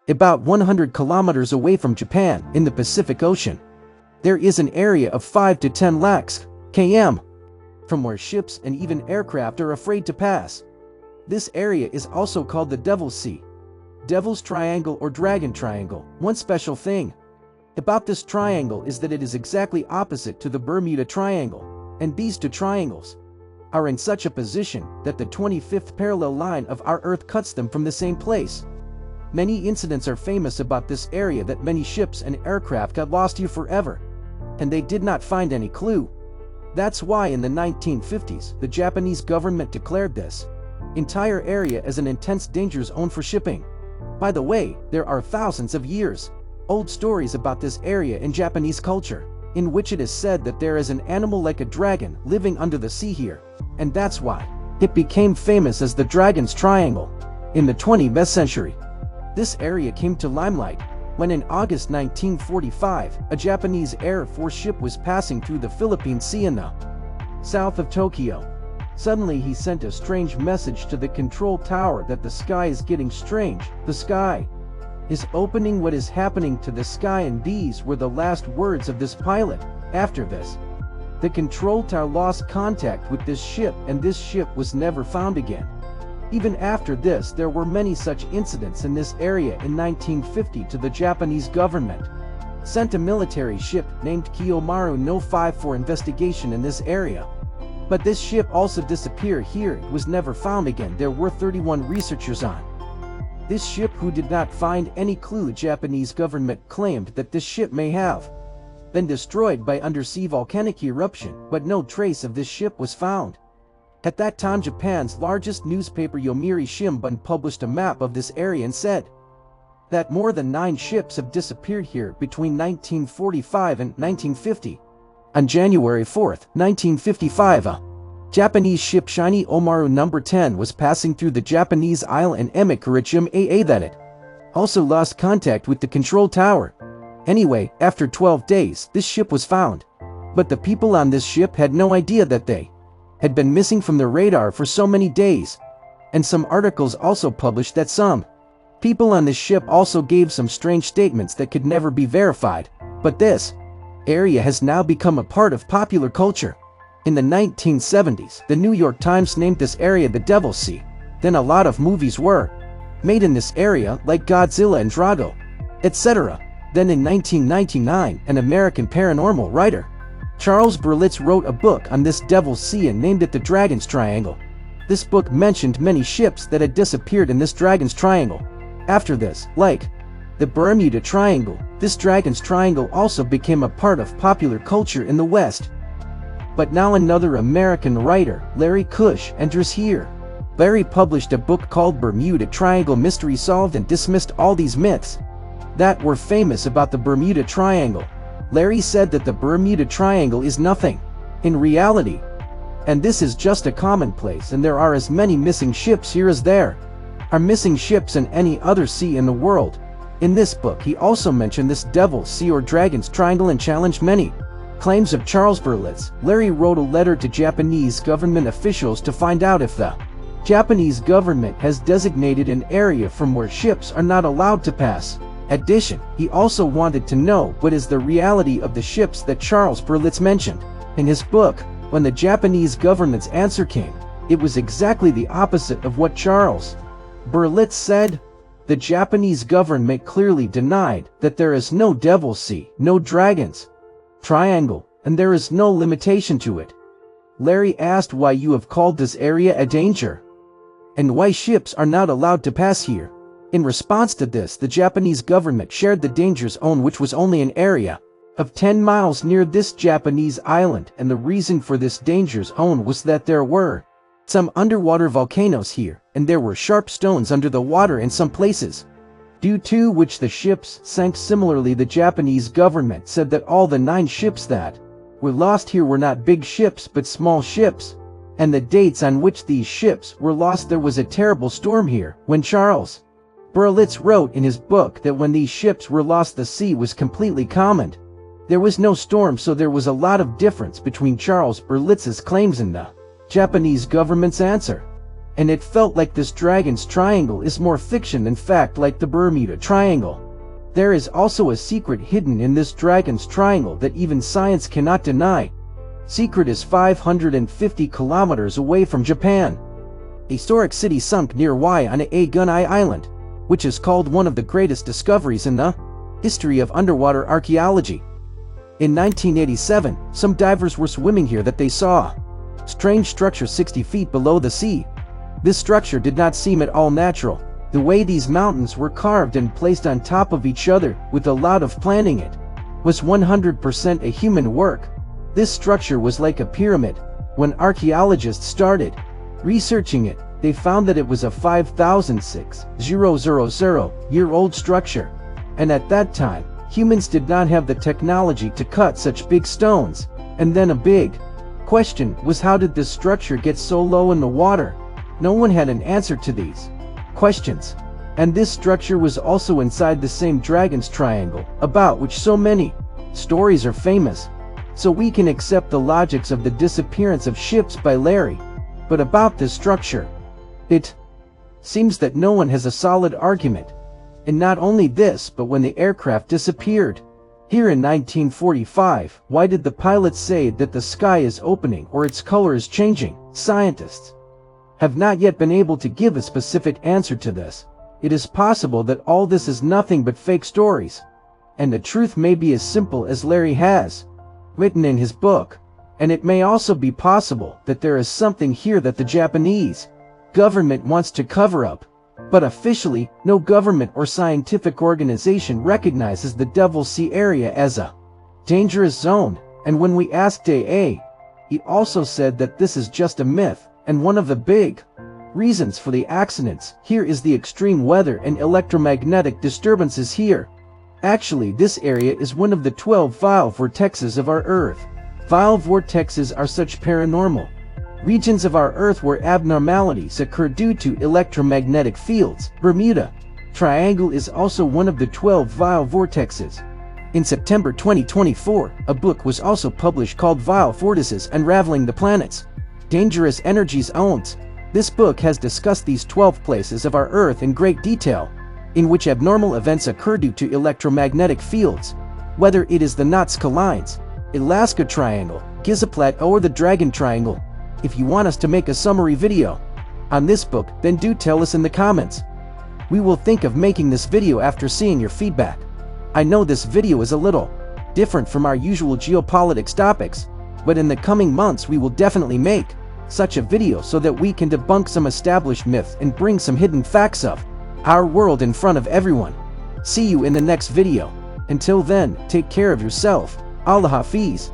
About 100 kilometers away from Japan, in the Pacific Ocean, there is an area of 5 to 10 lakhs km from where ships and even aircraft are afraid to pass. This area is also called the Devil's Sea, Devil's Triangle or Dragon Triangle. One special thing about this triangle is that it is exactly opposite to the Bermuda Triangle, and these two triangles are in such a position that the 25th parallel line of our Earth cuts them from the same place. Many incidents are famous about this area, that many ships and aircraft got lost here forever, and they did not find any clue. That's why in the 1950s, the Japanese government declared this entire area as an intense danger zone for shipping. By the way, there are thousands of years old stories about this area in Japanese culture, in which it is said that there is an animal like a dragon living under the sea here, and that's why it became famous as the Dragon's Triangle. In the 20th century, this area came to limelight when in August 1945, a Japanese Air Force ship was passing through the Philippine Sea in the south of Tokyo. Suddenly he sent a strange message to the control tower that the sky is getting strange, the sky is opening, what is happening to the sky, and these were the last words of this pilot. After this, the control tower lost contact with this ship, and this ship was never found again. Even after this, there were many such incidents in this area. In 1950, to the Japanese government sent a military ship named Kiyomaru no 5 for investigation in this area. But this ship also disappeared here. It was never found again. There were 31 researchers on this ship who did not find any clue. The Japanese government claimed that this ship may have been destroyed by undersea volcanic eruption, but no trace of this ship was found. At that time, Japan's largest newspaper Yomiuri Shimbun published a map of this area and said that more than 9 ships have disappeared here between 1945 and 1950. On January 4, 1955, a Japanese ship Shiny Omaru No. 10 was passing through the Japanese island Emikurichim AA that it also lost contact with the control tower. Anyway, after 12 days, this ship was found. But the people on this ship had no idea that they had been missing from the radar for so many days. And some articles also published that some people on this ship also gave some strange statements that could never be verified. But this area has now become a part of popular culture. In the 1970s, the New York Times named this area the Devil's Sea. Then a lot of movies were made in this area, like Godzilla and Drago, etc. Then in 1999, an American paranormal writer, Charles Berlitz, wrote a book on this Devil's Sea and named it the Dragon's Triangle. This book mentioned many ships that had disappeared in this Dragon's Triangle. After this, like the Bermuda Triangle, this Dragon's Triangle also became a part of popular culture in the West. But now another American writer, Larry Kush, enters here. Larry published a book called Bermuda Triangle Mystery Solved and dismissed all these myths that were famous about the Bermuda Triangle. Larry said that the Bermuda Triangle is nothing in reality, and this is just a commonplace, and there are as many missing ships here as there are missing ships in any other sea in the world. In this book he also mentioned this Devil's Sea or Dragon's Triangle and challenged many claims of Charles Berlitz. Larry wrote a letter to Japanese government officials to find out if the Japanese government has designated an area from where ships are not allowed to pass. In addition, he also wanted to know what is the reality of the ships that Charles Berlitz mentioned in his book. When the Japanese government's answer came, it was exactly the opposite of what Charles Berlitz said. The Japanese government clearly denied that there is no Devil's Sea, no Dragon's Triangle, and there is no limitation to it. Larry asked why you have called this area a danger, and why ships are not allowed to pass here. In response to this, the Japanese government shared the danger zone, which was only an area of 10 miles near this Japanese island, and the reason for this danger zone was that there were some underwater volcanoes here, and there were sharp stones under the water in some places, due to which the ships sank. Similarly, the Japanese government said that all the 9 ships that were lost here were not big ships but small ships, and the dates on which these ships were lost, there was a terrible storm here. When Charles Berlitz wrote in his book that when these ships were lost the sea was completely calm. There was no storm, so there was a lot of difference between Charles Berlitz's claims and the Japanese government's answer. and it felt like this dragon's triangle is more fiction than fact, like the Bermuda Triangle. There is also a secret hidden in this dragon's triangle that even science cannot deny. Secret is 550 kilometers away from Japan. A historic city sunk near Waianae Island, which is called one of the greatest discoveries in the history of underwater archaeology. In 1987, some divers were swimming here that they saw a strange structure 60 feet below the sea. This structure did not seem at all natural. The way these mountains were carved and placed on top of each other with a lot of planning it was 100% a human work. This structure was like a pyramid. When archaeologists started researching it, they found that it was a 5,600-year-old structure. And at that time, humans did not have the technology to cut such big stones. And then a big question was, how did this structure get so low in the water? No one had an answer to these questions. And this structure was also inside the same dragon's triangle, about which so many stories are famous. So we can accept the logics of the disappearance of ships by Larry. But about this structure, it seems that no one has a solid argument. And not only this, but when the aircraft disappeared here in 1945, why did the pilots say that the sky is opening or its color is changing? Scientists have not yet been able to give a specific answer to this. It is possible that all this is nothing but fake stories, and the truth may be as simple as Larry has written in his book. And it may also be possible that there is something here that the Japanese government wants to cover up. But officially, no government or scientific organization recognizes the Devil's Sea area as a dangerous zone. And when we asked Rateeh, he also said that this is just a myth. And one of the big reasons for the accidents here is the extreme weather and electromagnetic disturbances here. Actually, this area is one of the 12 vile vortexes of our Earth. Vile vortexes are such paranormal regions of our Earth where abnormalities occur due to electromagnetic fields. Bermuda Triangle is also one of the 12 vile vortexes. In September 2024, a book was also published called Vile Vortices: Unraveling the Planet's Dangerous Energy Zones. This book has discussed these 12 places of our Earth in great detail, in which abnormal events occur due to electromagnetic fields, whether it is the Nazca Lines, Alaska Triangle, Giza Plateau, or the Dragon Triangle. If you want us to make a summary video on this book, then do tell us in the comments. We will think of making this video after seeing your feedback. I know this video is a little different from our usual geopolitics topics, but in the coming months we will definitely make such a video so that we can debunk some established myths and bring some hidden facts of our world in front of everyone. See you in the next video. Until then, take care of yourself. Allah Hafiz.